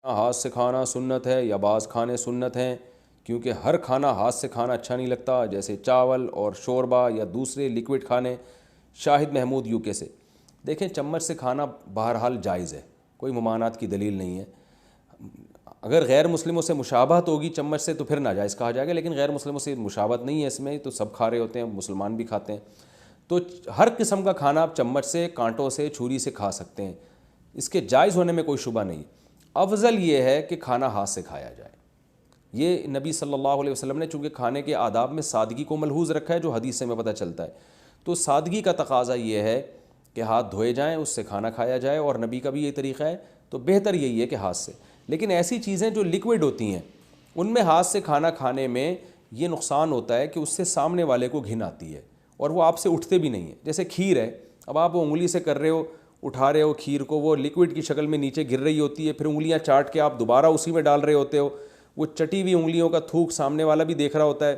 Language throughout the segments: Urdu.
ہاتھ سے کھانا سنت ہے یا بعض کھانے سنت ہیں؟ کیونکہ ہر کھانا ہاتھ سے کھانا اچھا نہیں لگتا، جیسے چاول اور شوربہ یا دوسرے لیکوڈ کھانے۔ شاہد محمود یو کے سے، دیکھیں چمچ سے کھانا بہرحال جائز ہے، کوئی ممانعت کی دلیل نہیں ہے۔ اگر غیر مسلموں سے مشابہت ہوگی چمچ سے تو پھر ناجائز کہا جائے گا، لیکن غیر مسلموں سے مشابہت نہیں ہے اس میں، تو سب کھا رہے ہوتے ہیں، مسلمان بھی کھاتے ہیں، تو ہر قسم کا کھانا آپ چمچ سے، کانٹوں سے، چھری سے کھا سکتے ہیں، اس کے جائز ہونے میں کوئی شبہ نہیں۔ افضل یہ ہے کہ کھانا ہاتھ سے کھایا جائے۔ یہ نبی صلی اللہ علیہ وسلم نے چونکہ کھانے کے آداب میں سادگی کو ملحوظ رکھا ہے، جو حدیث سے میں پتہ چلتا ہے، تو سادگی کا تقاضا یہ ہے کہ ہاتھ دھوئے جائیں، اس سے کھانا کھایا جائے، اور نبی کا بھی یہ طریقہ ہے، تو بہتر یہی ہے کہ ہاتھ سے۔ لیکن ایسی چیزیں جو لیکوڈ ہوتی ہیں ان میں ہاتھ سے کھانا کھانے میں یہ نقصان ہوتا ہے کہ اس سے سامنے والے کو گھن آتی ہے اور وہ آپ سے اٹھتے بھی نہیں ہیں۔ جیسے کھیر ہے، اب آپ وہ انگلی سے کر رہے ہو، اٹھا رہے ہو کھیر کو، وہ لیکوڈ کی شکل میں نیچے گر رہی ہوتی ہے، پھر انگلیاں چاٹ کے آپ دوبارہ اسی میں ڈال رہے ہوتے ہو، وہ چٹی ہوئی انگلیوں کا تھوک سامنے والا بھی دیکھ رہا ہوتا ہے۔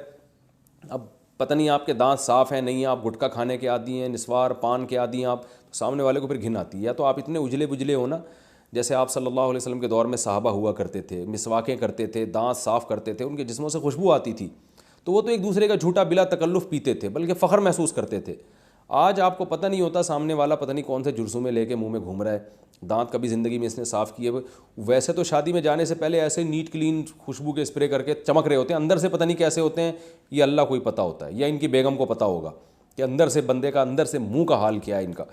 اب پتہ نہیں آپ کے دانت صاف ہیں نہیں، آپ گٹکا کھانے کے عادی ہیں، نسوار پان کے عادی ہیں آپ، تو سامنے والے کو پھر گھن آتی ہے۔ یا تو آپ اتنے اجلے بجلے ہو نا، جیسے آپ صلی اللہ علیہ وسلم کے دور میں صحابہ ہوا کرتے تھے، مسواکیں کرتے تھے، دانت صاف کرتے تھے، ان کے جسموں سے خوشبو آتی تھی، تو وہ تو ایک دوسرے کا جھوٹا بلا تکلف پیتے تھے، بلکہ فخر محسوس کرتے تھے۔ آج آپ کو پتہ نہیں ہوتا سامنے والا پتہ نہیں کون سے جرثومے لے کے منہ میں گھوم رہا ہے، دانت کبھی زندگی میں اس نے صاف کیے ہوئے، ویسے تو شادی میں جانے سے پہلے ایسے نیٹ کلین خوشبو کے اسپرے کر کے چمک رہے ہوتے ہیں، اندر سے پتہ نہیں کیسے ہوتے ہیں، یہ اللہ کو ہی پتہ ہوتا ہے، یا ان کی بیگم کو پتہ ہوگا کہ اندر سے بندے کا اندر سے منہ کا حال کیا ہے ان کا،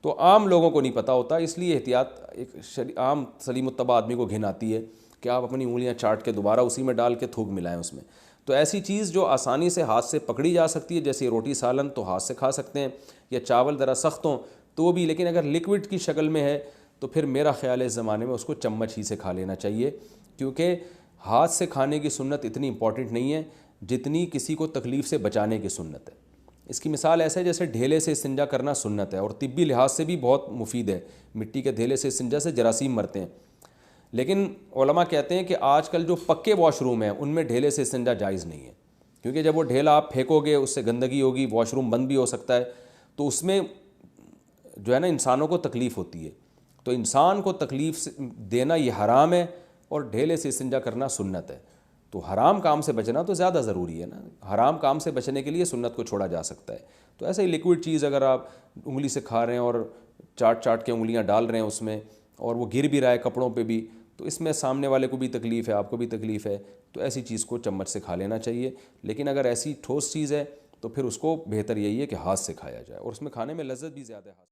تو عام لوگوں کو نہیں پتہ ہوتا۔ اس لیے احتیاط ایک عام سلیم الطبع آدمی کو گھن آتی ہے کہ آپ اپنی انگلیاں چاٹ کے دوبارہ اسی میں ڈال کے تھوک ملائیں اس میں۔ تو ایسی چیز جو آسانی سے ہاتھ سے پکڑی جا سکتی ہے، جیسے روٹی سالن، تو ہاتھ سے کھا سکتے ہیں، یا چاول ذرا سخت ہوں تو وہ بھی، لیکن اگر لیکوڈ کی شکل میں ہے تو پھر میرا خیال ہے اس زمانے میں اس کو چمچ ہی سے کھا لینا چاہیے، کیونکہ ہاتھ سے کھانے کی سنت اتنی امپورٹنٹ نہیں ہے جتنی کسی کو تکلیف سے بچانے کی سنت ہے۔ اس کی مثال ایسے ہے جیسے ڈھیلے سے استنجا کرنا سنت ہے، اور طبی لحاظ سے بھی بہت مفید ہے، مٹی کے ڈھیلے سے استنجا سے جراثیم مرتے ہیں، لیکن علماء کہتے ہیں کہ آج کل جو پکے واش روم ہیں ان میں ڈھیلے سے استنجا جائز نہیں ہے، کیونکہ جب وہ ڈھیلا آپ پھینکو گے اس سے گندگی ہوگی، واش روم بند بھی ہو سکتا ہے، تو اس میں جو ہے نا انسانوں کو تکلیف ہوتی ہے، تو انسان کو تکلیف دینا یہ حرام ہے، اور ڈھیلے سے استنجا کرنا سنت ہے۔ تو حرام کام سے بچنا تو زیادہ ضروری ہے نا، حرام کام سے بچنے کے لیے سنت کو چھوڑا جا سکتا ہے۔ تو ایسے ہی لیکوڈ چیز اگر آپ انگلی سے کھا رہے ہیں اور چاٹ چاٹ کے انگلیاں ڈال رہے ہیں اس میں، اور وہ گر بھی رہا ہے کپڑوں پہ بھی، تو اس میں سامنے والے کو بھی تکلیف ہے، آپ کو بھی تکلیف ہے، تو ایسی چیز کو چمچ سے کھا لینا چاہیے۔ لیکن اگر ایسی ٹھوس چیز ہے تو پھر اس کو بہتر یہی ہے کہ ہاتھ سے کھایا جائے، اور اس میں کھانے میں لذت بھی زیادہ ہے۔